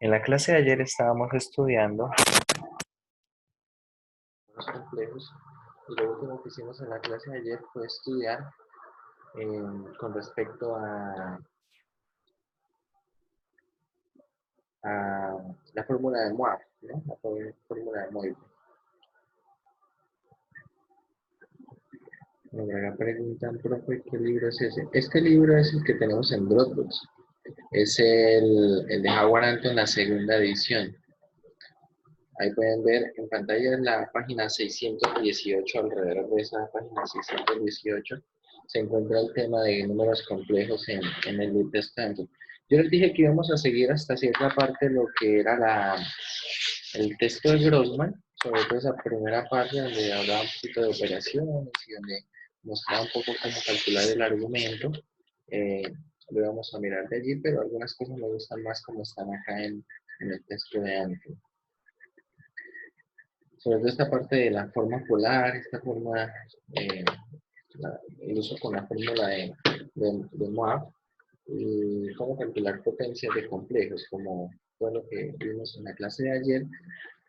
En la clase de ayer estábamos estudiando los complejos y lo último que hicimos en la clase de ayer fue estudiar con respecto a la fórmula de Moivre, ¿no? La fórmula de Moivre. Me preguntan, profe, ¿qué libro es ese? Este libro es el que tenemos en Dropbox. Es el de Howard Anton, la segunda edición. Ahí pueden ver en pantalla la página 618, alrededor de esa página 618, se encuentra el tema de números complejos en el New Testament. Yo les dije que íbamos a seguir hasta cierta parte lo que era el texto de Grossman, sobre todo esa primera parte donde hablaba un poquito de operaciones y donde mostraba un poco cómo calcular el argumento. Lo vamos a mirar de allí, pero algunas cosas me gustan más como están acá en el texto de Anton. Sobre todo esta parte de la forma polar, esta forma, el uso con la fórmula de Moivre, y cómo calcular potencias de complejos, como fue lo que vimos en la clase de ayer,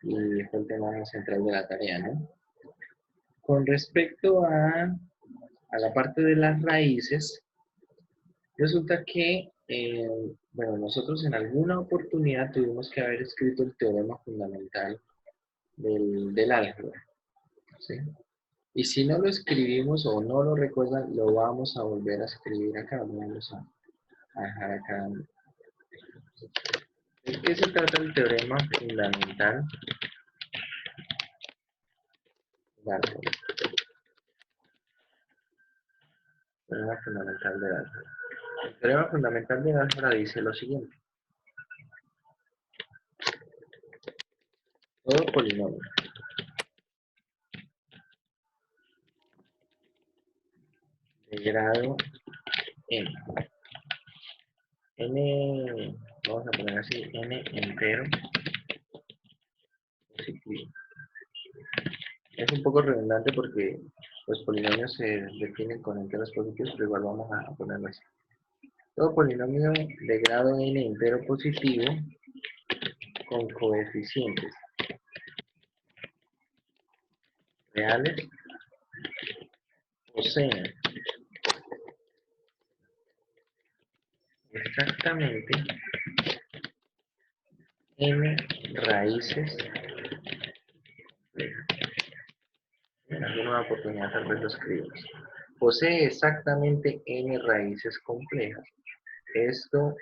y fue el tema central de la tarea, ¿no? Con respecto a la parte de las raíces, resulta que, bueno, nosotros en alguna oportunidad tuvimos que haber escrito el teorema fundamental del álgebra, ¿sí? Y si no lo escribimos o no lo recuerdan, lo vamos a volver a escribir acá. Vamos a dejar acá. ¿De qué se trata el teorema fundamental del álgebra? Teorema fundamental del álgebra. El teorema fundamental del álgebra dice lo siguiente. Todo polinomio de grado n. N, vamos a poner así, n entero positivo. Es un poco redundante porque los polinomios se definen con enteros positivos, pero igual vamos a ponerlo así. Todo polinomio de grado n entero positivo con coeficientes reales poseen exactamente n raíces complejas. En alguna oportunidad tal vez lo escribimos. Posee exactamente n raíces complejas. Esto,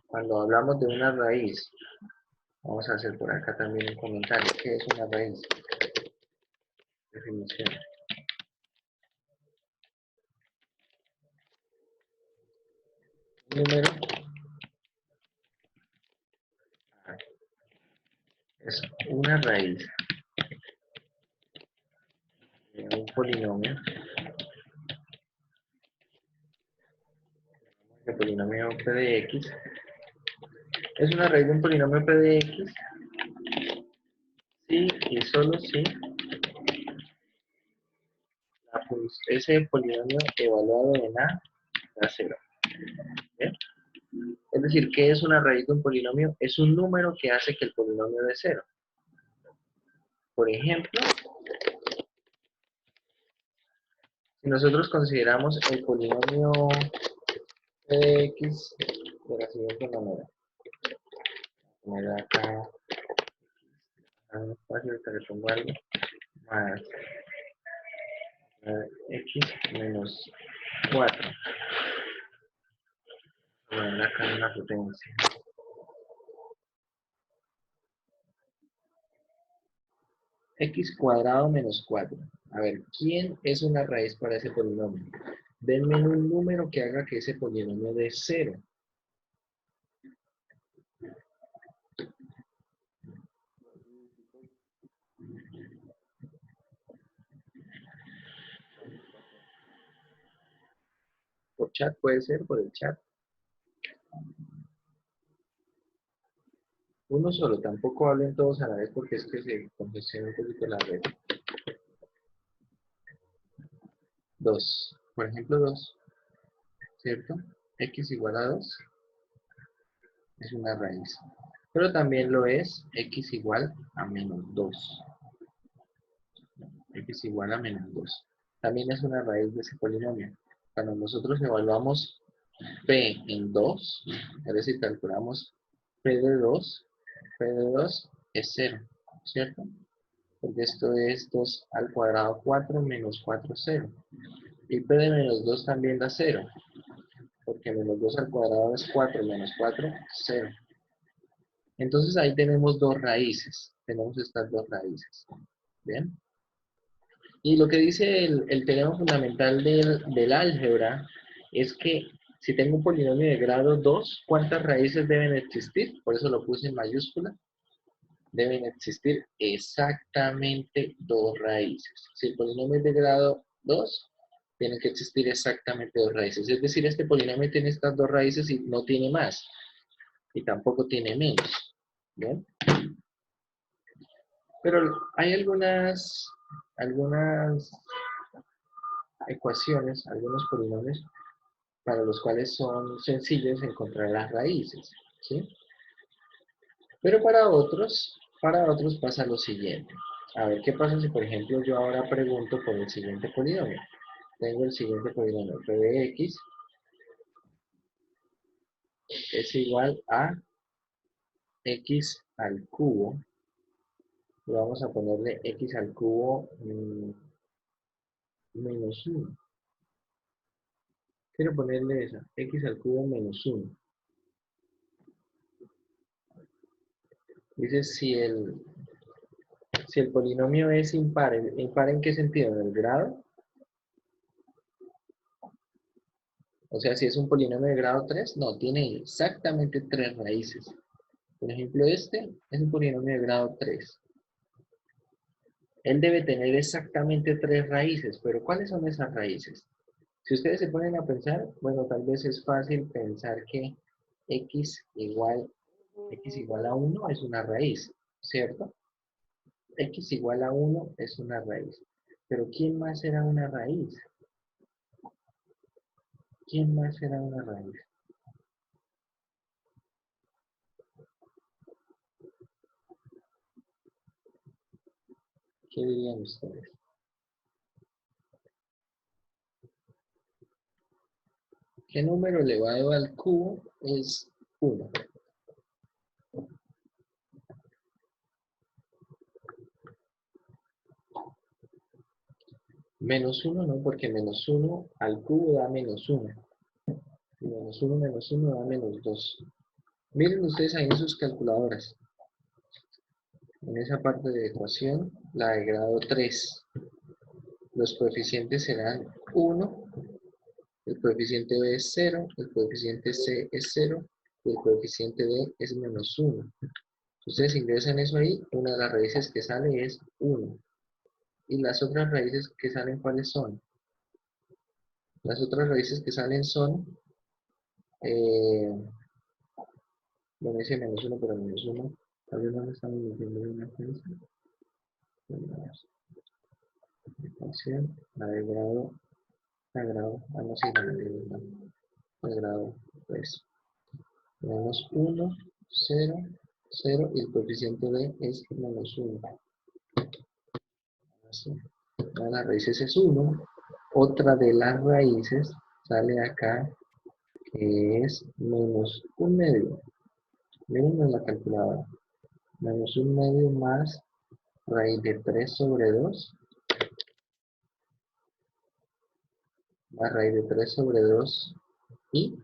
cuando hablamos de una raíz, vamos a hacer por acá también un comentario. ¿Qué es una raíz? Definición. Un número es una raíz de un polinomio, el polinomio p de x. Es una raíz de un polinomio p de x si y solo si ese polinomio evaluado en a da 0. ¿Bien? Es decir, ¿qué es una raíz de un polinomio? Es un número que hace que el polinomio dé 0. Por ejemplo, si nosotros consideramos el polinomio p de x de la siguiente manera. Voy a poner acá un espacio que le pongo algo más x menos 4. Voy a poner acá una potencia. X cuadrado menos 4. A ver, ¿quién es una raíz para ese polinomio? Denme un número que haga que ese polinomio dé 0. Por chat puede ser, por el chat. Uno solo, tampoco hablen todos a la vez porque es que se congestiona un poquito la red. 2. Por ejemplo, 2. ¿Cierto? X igual a 2 es una raíz. pero también lo es x igual a menos 2. X igual a menos 2. También es una raíz de ese polinomio. Cuando nosotros evaluamos P en 2, es decir, calculamos P de 2, P de 2 es 0, ¿cierto? Porque esto es 2 al cuadrado 4 menos 4, 0. Y P de menos 2 también da 0, porque menos 2 al cuadrado es 4 menos 4, 0. Entonces ahí tenemos dos raíces, tenemos estas dos raíces, ¿bien? Y lo que dice el teorema fundamental del álgebra es que si tengo un polinomio de grado 2, ¿cuántas raíces deben existir? Por eso lo puse en mayúscula. Deben existir exactamente dos raíces. Si el polinomio es de grado 2, tienen que existir exactamente dos raíces. Es decir, este polinomio tiene estas dos raíces y no tiene más. Y tampoco tiene menos. ¿Bien? Pero hay algunas ecuaciones, algunos polinomios para los cuales son sencillos encontrar las raíces, ¿sí? Pero para otros pasa lo siguiente. A ver, ¿qué pasa si, por ejemplo, yo ahora pregunto por el siguiente polinomio? Tengo el siguiente polinomio, p de x es igual a x al cubo. Y vamos a ponerle x al cubo menos 1. Quiero ponerle esa, x al cubo menos 1. Dice si el polinomio es impar. ¿Impar en qué sentido? ¿En el grado? O sea, si es un polinomio de grado 3, no, tiene exactamente 3 raíces. Por ejemplo, este es un polinomio de grado 3. Él debe tener exactamente 3 raíces, pero ¿cuáles son esas raíces? Si ustedes se ponen a pensar, bueno, tal vez es fácil pensar que x igual a 1 es una raíz, ¿cierto? X igual a 1 es una raíz. Pero ¿quién más será una raíz? ¿Quién más será una raíz? ¿Qué dirían ustedes? ¿Qué número elevado al cubo es 1? Menos 1 no, porque menos 1 al cubo da menos 1. Y menos 1 da menos 2. Miren ustedes ahí en sus calculadoras. En esa parte de ecuación, la de grado 3. Los coeficientes serán 1, el coeficiente B es 0, el coeficiente C es 0 y el coeficiente D es menos 1. Ustedes ingresan eso ahí, una de las raíces que sale es 1. ¿Y las otras raíces que salen cuáles son? Las otras raíces que salen son, bueno, dice menos 1, pero menos 1, tal vez no le estamos metiendo una fuerza. La de grado, no sé, la de grado 3. Menos 1, 0, 0 y el coeficiente D es menos 1. Así. Una de las raíces es 1. Otra de las raíces sale acá que es menos 1 medio. Miren en la calculadora. Menos 1 medio más raíz de 3 sobre 2. Más raíz de 3 sobre 2 y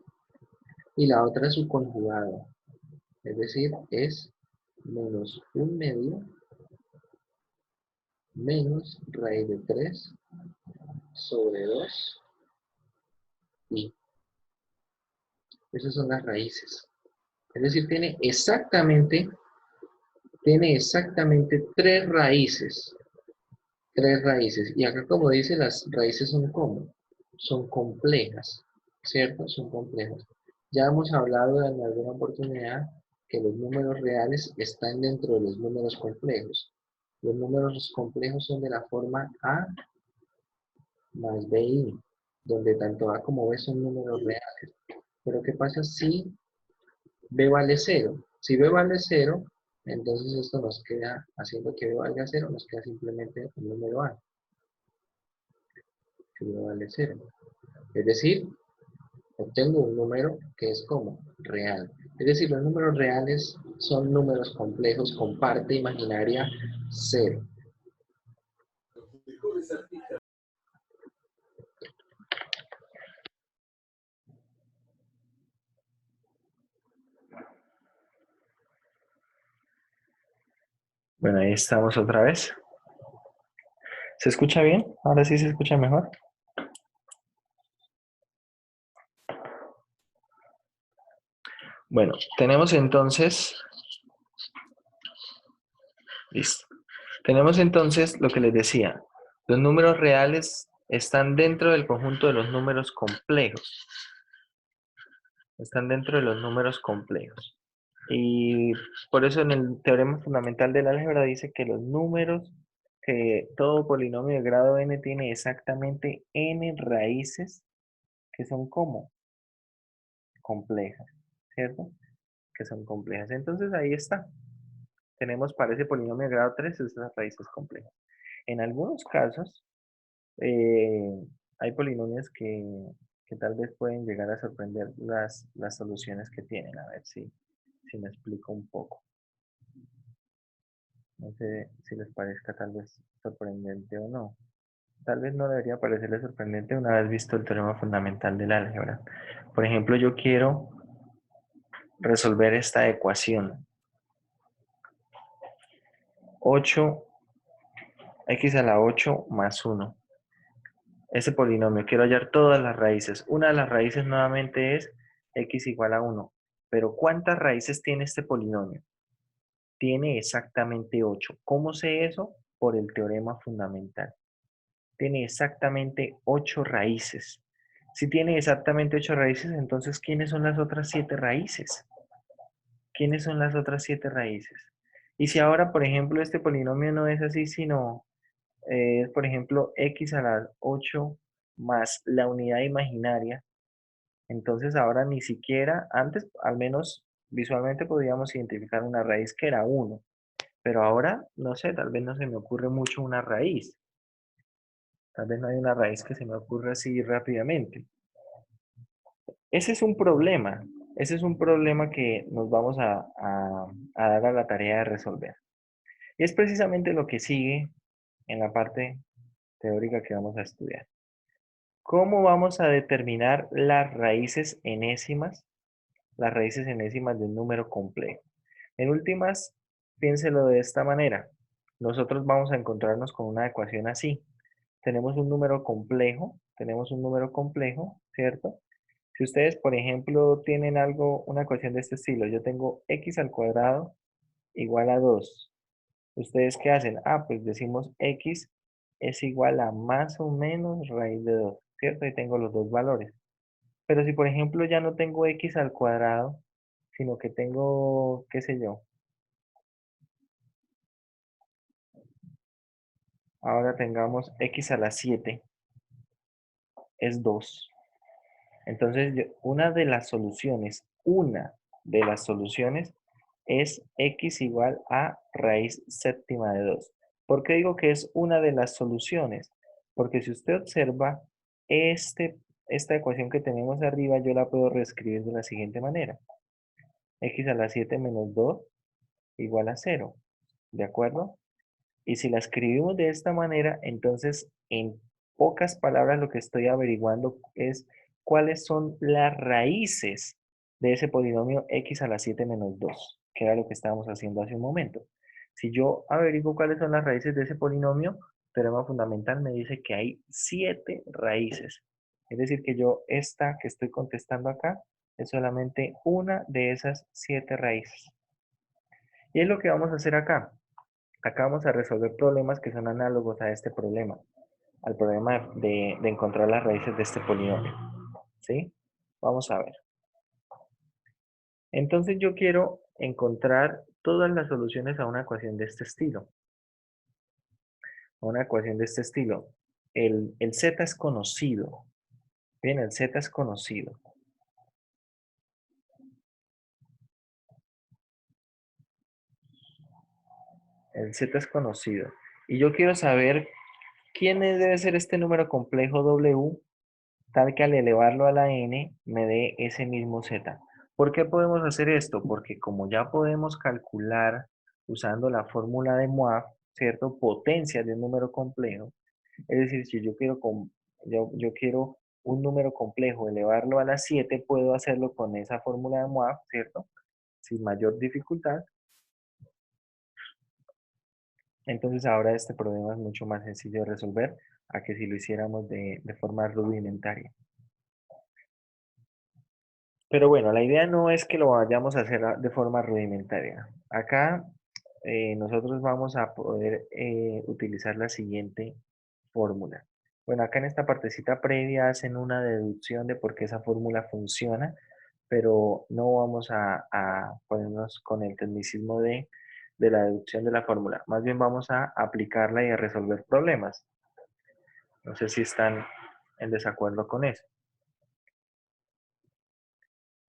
la otra es su conjugado. Es decir, es menos 1 medio menos raíz de 3 sobre 2 y esas son las raíces. Es decir, tiene exactamente 3 raíces. 3 raíces. Y acá, como dice, las raíces son ¿cómo? Son complejas, ¿cierto? Son complejas. Ya hemos hablado en alguna oportunidad que los números reales están dentro de los números complejos. Los números complejos son de la forma A más BI, donde tanto A como B son números reales. Pero ¿qué pasa si B vale 0? Si b vale 0, entonces esto nos queda, haciendo que b valga 0, nos queda simplemente un número a, que b vale 0. Es decir, obtengo un número que es como real. Es decir, los números reales son números complejos con parte imaginaria 0. Bueno, ahí estamos otra vez. ¿Se escucha bien? Ahora sí se escucha mejor. Bueno, tenemos entonces, listo. Tenemos entonces lo que les decía. Los números reales están dentro del conjunto de los números complejos. Están dentro de los números complejos. Y por eso en el teorema fundamental del álgebra dice que los números, que todo polinomio de grado n tiene exactamente n raíces que son como complejas, ¿cierto? Que son complejas. Entonces ahí está. Tenemos para ese polinomio de grado 3 esas raíces complejas. En algunos casos eh, hay polinomios que tal vez pueden llegar a sorprender las soluciones que tienen. A ver si me explico un poco. No sé si les parezca tal vez sorprendente o no. Tal vez no debería parecerles sorprendente una vez visto el teorema fundamental del álgebra. Por ejemplo, yo quiero resolver esta ecuación. 8x a la 8 más 1. Ese polinomio, quiero hallar todas las raíces. Una de las raíces nuevamente es x igual a 1. Pero ¿cuántas raíces tiene este polinomio? Tiene exactamente 8. ¿Cómo sé eso? Por el teorema fundamental. Tiene exactamente 8 raíces. Si tiene exactamente 8 raíces, entonces ¿quiénes son las otras 7 raíces? ¿Quiénes son las otras 7 raíces? Y si ahora, por ejemplo, este polinomio no es así, sino es, por ejemplo, x a la 8 más la unidad imaginaria, entonces ahora ni siquiera, antes al menos visualmente podíamos identificar una raíz que era 1, pero ahora, no sé, tal vez no se me ocurre mucho una raíz. Tal vez no hay una raíz que se me ocurra así rápidamente. Ese es un problema. Ese es un problema que nos vamos a dar a la tarea de resolver. Y es precisamente lo que sigue en la parte teórica que vamos a estudiar. ¿Cómo vamos a determinar las raíces enésimas? Las raíces enésimas de un número complejo. En últimas, piénselo de esta manera. Nosotros vamos a encontrarnos con una ecuación así. Tenemos un número complejo, ¿cierto? Si ustedes, por ejemplo, tienen una ecuación de este estilo, yo tengo x al cuadrado igual a 2. ¿Ustedes qué hacen? Pues decimos x es igual a más o menos raíz de 2, ¿cierto? Y tengo los dos valores. Pero si, por ejemplo, ya no tengo x al cuadrado, sino que tengo, qué sé yo, ahora tengamos x a la 7, es 2. Entonces, una de las soluciones es x igual a raíz séptima de 2. ¿Por qué digo que es una de las soluciones? Porque si usted observa, esta ecuación que tenemos arriba, yo la puedo reescribir de la siguiente manera. X a la 7 menos 2 igual a 0. ¿De acuerdo? Y si la escribimos de esta manera, entonces en pocas palabras lo que estoy averiguando es cuáles son las raíces de ese polinomio x a la 7 menos 2, que era lo que estábamos haciendo hace un momento. Si yo averiguo cuáles son las raíces de ese polinomio, teorema fundamental me dice que hay 7 raíces. Es decir, que yo esta que estoy contestando acá es solamente una de esas 7 raíces. Y es lo que vamos a hacer acá. Acá vamos a resolver problemas que son análogos a este problema, al problema de encontrar las raíces de este polinomio. ¿Sí? Vamos a ver. Entonces yo quiero encontrar todas las soluciones a una ecuación de este estilo. A una ecuación de este estilo. El z es conocido. Bien, el z es conocido. El z es conocido. Y yo quiero saber quién debe ser este número complejo w, tal que al elevarlo a la n me dé ese mismo z. ¿Por qué podemos hacer esto? Porque como ya podemos calcular usando la fórmula de Moivre, ¿cierto? Potencias de un número complejo. Es decir, si yo quiero, yo quiero un número complejo, elevarlo a la 7, puedo hacerlo con esa fórmula de Moivre, ¿cierto? Sin mayor dificultad. Entonces ahora este problema es mucho más sencillo de resolver a que si lo hiciéramos de forma rudimentaria. Pero bueno, la idea no es que lo vayamos a hacer de forma rudimentaria. Acá nosotros vamos a poder utilizar la siguiente fórmula. Bueno, acá en esta partecita previa hacen una deducción de por qué esa fórmula funciona, pero no vamos a ponernos con el tecnicismo de la deducción de la fórmula. Más bien vamos a aplicarla y a resolver problemas. No sé si están en desacuerdo con eso.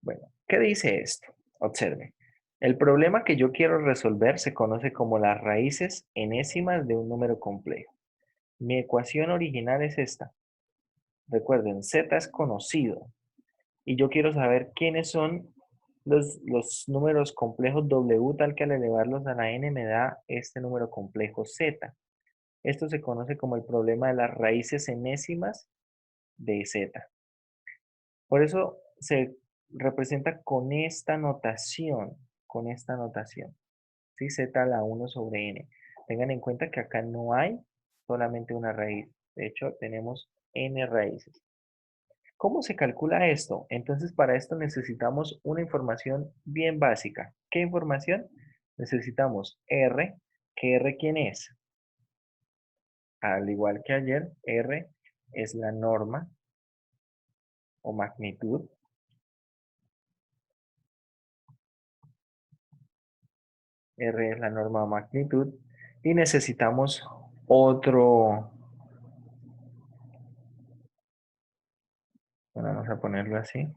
Bueno, ¿qué dice esto? Observe. El problema que yo quiero resolver se conoce como las raíces enésimas de un número complejo. Mi ecuación original es esta. Recuerden, z es conocido. Y yo quiero saber quiénes son los números complejos w, tal que al elevarlos a la n me da este número complejo z. Esto se conoce como el problema de las raíces enésimas de z. Por eso se representa con esta notación, ¿sí? Z a la 1 sobre n. Tengan en cuenta que acá no hay solamente una raíz. De hecho, tenemos n raíces. ¿Cómo se calcula esto? Entonces, para esto necesitamos una información bien básica. ¿Qué información? Necesitamos R, que R, ¿quién es? Al igual que ayer, R es la norma o magnitud. R es la norma o magnitud. Y necesitamos otro, bueno, vamos a ponerlo así.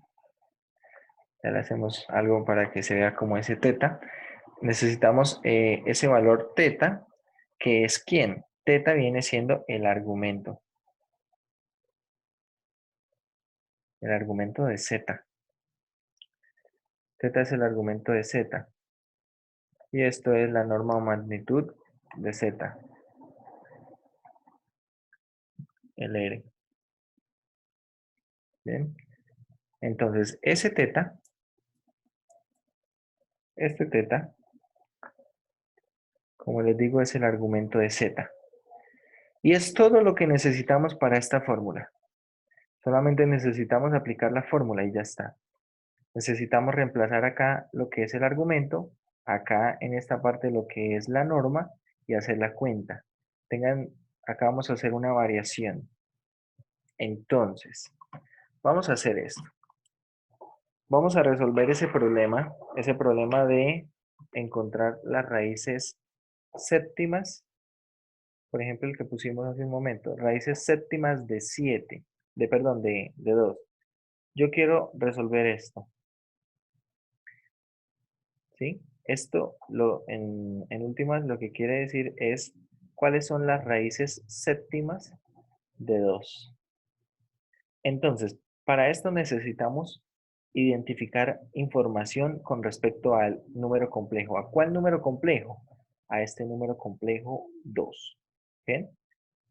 Ya le hacemos algo para que se vea como ese teta. Necesitamos ese valor teta, que es ¿quién? Teta viene siendo el argumento de z. Teta es el argumento de z. Y esto es la norma o magnitud de z, el R. Bien. Entonces, ese teta, este teta, como les digo, es el argumento de z. Y es todo lo que necesitamos para esta fórmula. Solamente necesitamos aplicar la fórmula y ya está. Necesitamos reemplazar acá lo que es el argumento, acá en esta parte lo que es la norma y hacer la cuenta. Acá vamos a hacer una variación. Entonces, vamos a hacer esto. Vamos a resolver ese problema de encontrar las raíces séptimas, por ejemplo el que pusimos hace un momento, raíces séptimas de 7, de 2. Yo quiero resolver esto, ¿sí? Esto en últimas lo que quiere decir es cuáles son las raíces séptimas de 2. Entonces, para esto necesitamos identificar información con respecto al número complejo. ¿A cuál número complejo? A este número complejo 2. ¿Bien?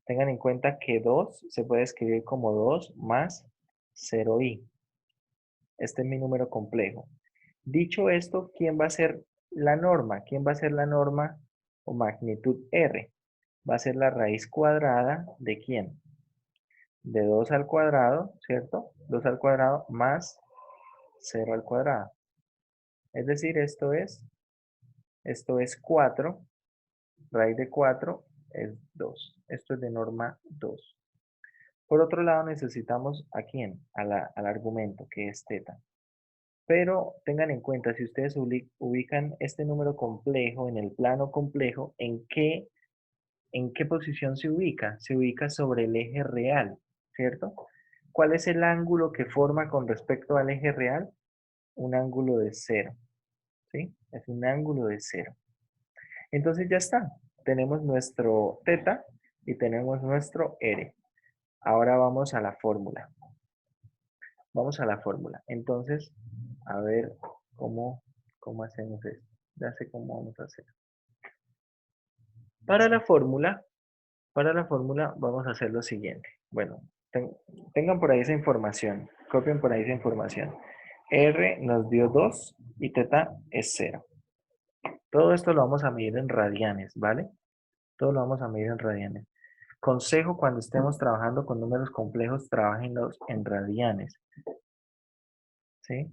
Tengan en cuenta que 2 se puede escribir como 2 más 0i. Este es mi número complejo. Dicho esto, ¿quién va a ser la norma? ¿Quién va a ser la norma o magnitud R? Va a ser la raíz cuadrada ¿de quién? De 2 al cuadrado, ¿cierto? 2 al cuadrado más 0 al cuadrado. Es decir, esto es 4, raíz de 4 es 2. Esto es de norma 2. Por otro lado, necesitamos ¿a quién? Al argumento, que es teta. Pero tengan en cuenta, si ustedes ubican este número complejo en el plano complejo, ¿en qué posición se ubica? Se ubica sobre el eje real, ¿cierto? ¿Cuál es el ángulo que forma con respecto al eje real? Un ángulo de 0, ¿sí? Es un ángulo de 0. Entonces ya está. tenemos nuestro teta y tenemos nuestro r. Ahora vamos a la fórmula. Vamos a la fórmula. Entonces, a ver cómo hacemos esto. Ya sé cómo vamos a hacer. Para la fórmula, vamos a hacer lo siguiente. Bueno, tengan por ahí esa información. Copien por ahí esa información. R nos dio 2 y teta es 0. Todo esto lo vamos a medir en radianes, ¿vale? Todo lo vamos a medir en radianes. Consejo cuando estemos trabajando con números complejos, trabajenlos en radianes. ¿Sí?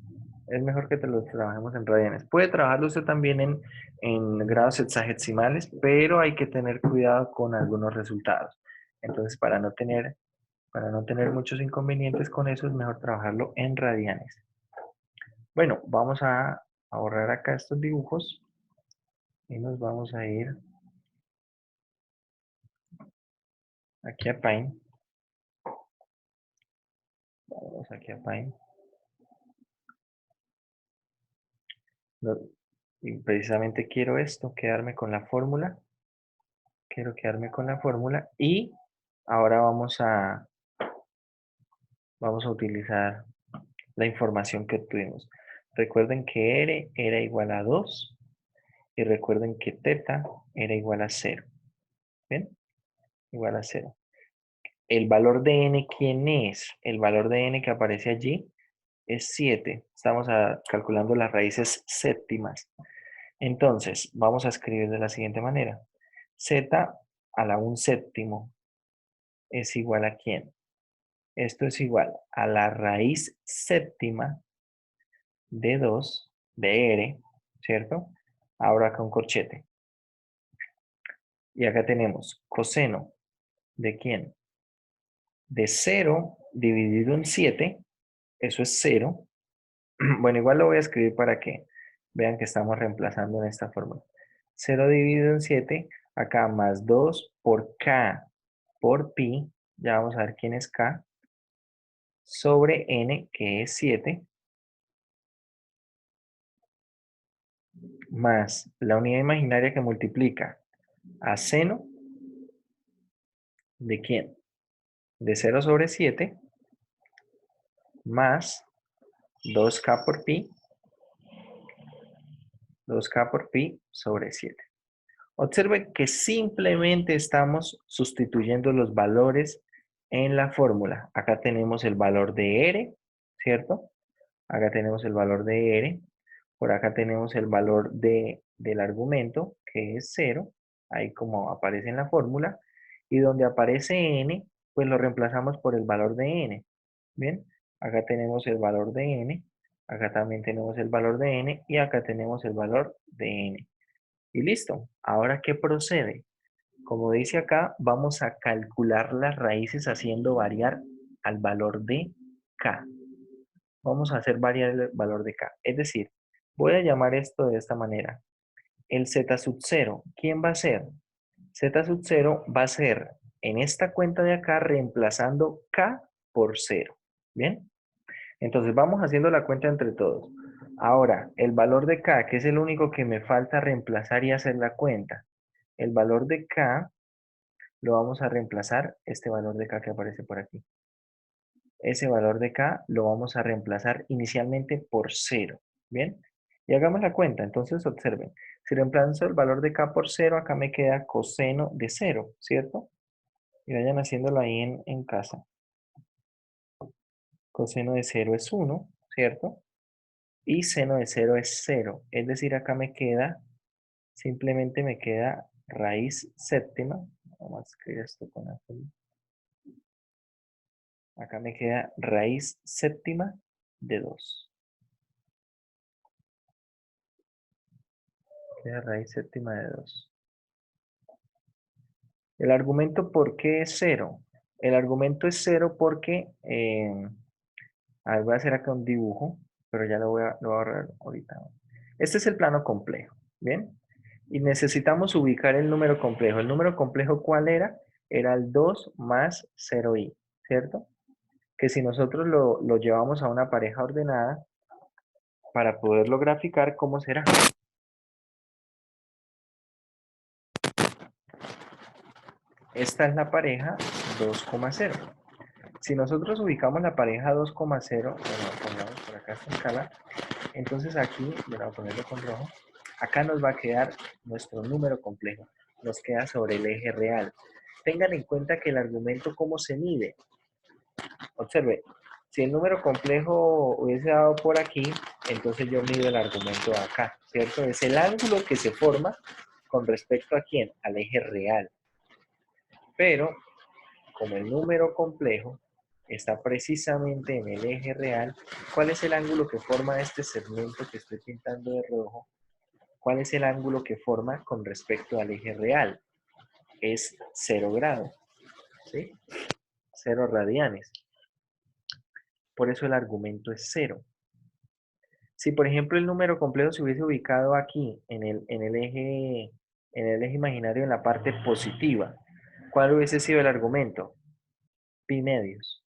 Es mejor que te los trabajemos en radianes. Puede trabajarlo usted también en grados hexagesimales, pero hay que tener cuidado con algunos resultados. Entonces, para no tener muchos inconvenientes con eso, es mejor trabajarlo en radianes. Bueno, vamos a borrar acá estos dibujos y nos vamos a ir aquí a Paint. Vamos aquí a Paint. Y precisamente quiero esto, quedarme con la fórmula. Quiero quedarme con la fórmula y ahora vamos a utilizar la información que tuvimos. Recuerden que R era igual a 2 y recuerden que teta era igual a 0. ¿Ven? Igual a 0. El valor de n, ¿quién es? El valor de n que aparece allí es 7. Estamos calculando las raíces séptimas. Entonces, vamos a escribir de la siguiente manera. Z a la 1 séptimo es igual a ¿quién? Esto es igual a la raíz séptima de 2 de R, ¿cierto? Ahora acá un corchete. Y acá tenemos coseno de ¿quién? De 0 dividido en 7, eso es 0. Bueno, igual lo voy a escribir para que vean que estamos reemplazando en esta fórmula. 0 dividido en 7, acá más 2 por K por pi, ya vamos a ver quién es K, sobre N, que es 7, más la unidad imaginaria que multiplica a seno de quién? De 0 sobre 7, más 2K por pi, 2K por pi sobre 7. Observen que simplemente estamos sustituyendo los valores en la fórmula. Acá tenemos el valor de R, ¿cierto? Acá tenemos el valor de R. Por acá tenemos el valor del argumento, que es 0, ahí como aparece en la fórmula. Y donde aparece n, pues lo reemplazamos por el valor de n. ¿Bien? Acá tenemos el valor de n, acá también tenemos el valor de n y acá tenemos el valor de n. Y listo. Ahora, ¿qué procede? Como dice acá, vamos a calcular las raíces haciendo variar al valor de k. Vamos a hacer variar el valor de k. Es decir, voy a llamar esto de esta manera. El z sub 0, ¿quién va a ser? Z sub 0 va a ser en esta cuenta de acá reemplazando k por 0. ¿Bien? Entonces vamos haciendo la cuenta entre todos. Ahora, el valor de k, que es el único que me falta reemplazar y hacer la cuenta. El valor de k lo vamos a reemplazar, este valor de k que aparece por aquí. Ese valor de k lo vamos a reemplazar inicialmente por 0. ¿Bien? Y hagamos la cuenta. Entonces observen. Si reemplazo el valor de k por 0, acá me queda coseno de 0, ¿cierto? Y vayan haciéndolo ahí en casa. Coseno de 0 es 1, ¿cierto? Y seno de 0 es 0. Es decir, acá me queda, simplemente me queda raíz séptima. Vamos a escribir esto con azul. Acá me queda raíz séptima de 2. Queda raíz séptima de 2. El argumento, ¿por qué es 0? El argumento es 0 porque, a ver, voy a hacer acá un dibujo, pero ya lo voy a borrar ahorita. Este es el plano complejo, ¿bien? Y necesitamos ubicar el número complejo. ¿El número complejo cuál era? Era el 2 más 0i, ¿cierto? Que si nosotros lo llevamos a una pareja ordenada, para poderlo graficar, ¿cómo será? esta es la pareja 2,0. Si nosotros ubicamos la pareja 2,0, bueno, pongamos por acá esta escala, entonces aquí, bueno, voy a ponerlo con rojo, acá nos va a quedar nuestro número complejo, nos queda sobre el eje real. Tengan en cuenta que el argumento, ¿cómo se mide? Observe, si el número complejo hubiese dado por aquí, entonces yo mido el argumento acá, ¿cierto? Es el ángulo que se forma con respecto a quién, al eje real. Pero, como el número complejo está precisamente en el eje real, ¿cuál es el ángulo que forma este segmento que estoy pintando de rojo? ¿Cuál es el ángulo que forma con respecto al eje real? Es 0 grados, ¿sí? 0 radianes. Por eso el argumento es 0. Si, por ejemplo, el número complejo se hubiese ubicado aquí, en el eje imaginario, en la parte positiva, ¿cuál hubiese sido el argumento? Pi medios.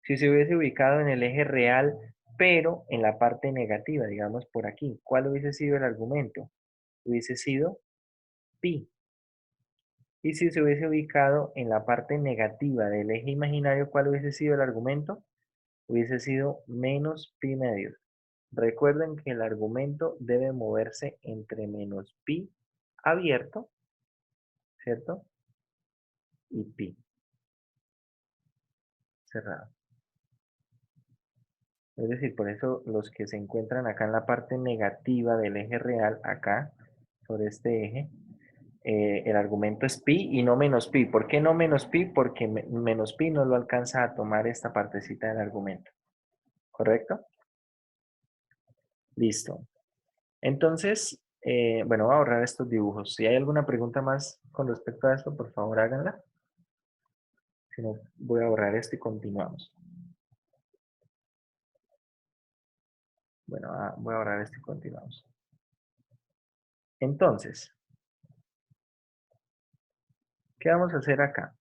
Si se hubiese ubicado en el eje real, pero en la parte negativa, digamos por aquí, ¿cuál hubiese sido el argumento? Hubiese sido pi. Y si se hubiese ubicado en la parte negativa del eje imaginario, ¿cuál hubiese sido el argumento? Hubiese sido menos pi medios. Recuerden que el argumento debe moverse entre menos pi abierto, ¿cierto? Y pi cerrado. Es decir, por eso los que se encuentran acá en la parte negativa del eje real, acá, sobre este eje, el argumento es pi y no menos pi. ¿Por qué no menos pi? Porque menos pi no lo alcanza a tomar esta partecita del argumento. ¿Correcto? Listo. Entonces, bueno, voy a ahorrar estos dibujos. Si hay alguna pregunta más con respecto a esto, por favor háganla. Si no, voy a borrar esto y continuamos. Bueno, voy a borrar esto y continuamos. Entonces, ¿qué vamos a hacer acá?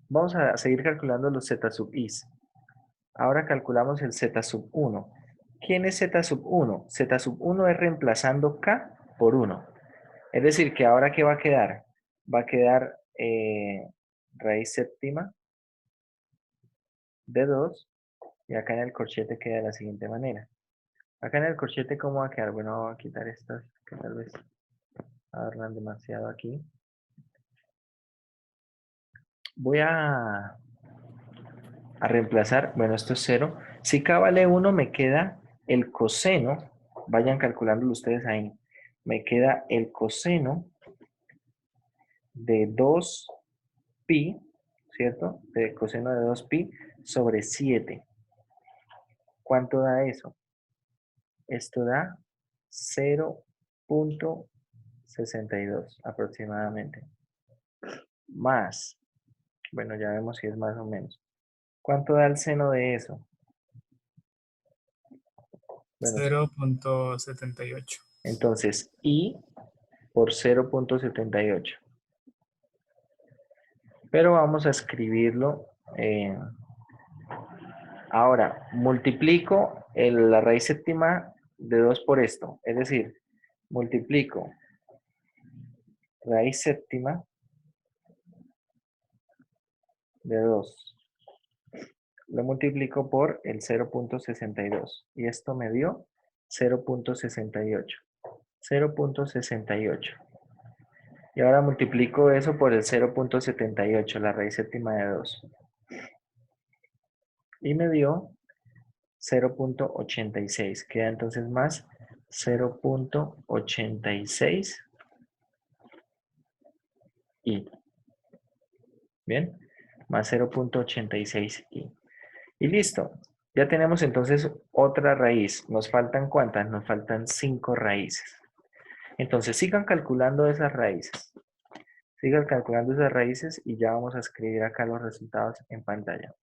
Vamos a seguir calculando los z sub i's. Ahora calculamos el z sub 1. ¿Quién es z sub 1? Z sub 1 es reemplazando k por 1. Es decir, que ahora ¿qué va a quedar? Va a quedar raíz séptima de 2 y acá en el corchete queda de la siguiente manera. Acá en el corchete, ¿cómo va a quedar? Bueno, voy a quitar estas que tal vez adornan demasiado aquí. Voy a reemplazar, bueno, esto es 0. Si k vale 1, me queda el coseno, vayan calculándolo ustedes ahí, me queda el coseno de 2pi, ¿cierto? De coseno de 2pi sobre 7. ¿Cuánto da eso? Esto da 0.62 aproximadamente. Más, bueno, ya vemos si es más o menos. ¿Cuánto da el seno de eso? Bueno, 0.78. entonces, i por 0.78. Pero vamos a escribirlo. Ahora, multiplico la raíz séptima de 2 por esto. Es decir, multiplico raíz séptima de 2. Lo multiplico por el 0.62. Y esto me dio 0.68. 0.68. Y ahora multiplico eso por el 0.78, la raíz séptima de 2. Y me dio 0.86. Queda entonces más 0.86 y. Bien, más 0.86 y. Y listo. Ya tenemos entonces otra raíz. ¿Nos faltan cuántas? Nos faltan 5 raíces. Entonces sigan calculando esas raíces. Sigan calculando esas raíces y ya vamos a escribir acá los resultados en pantalla.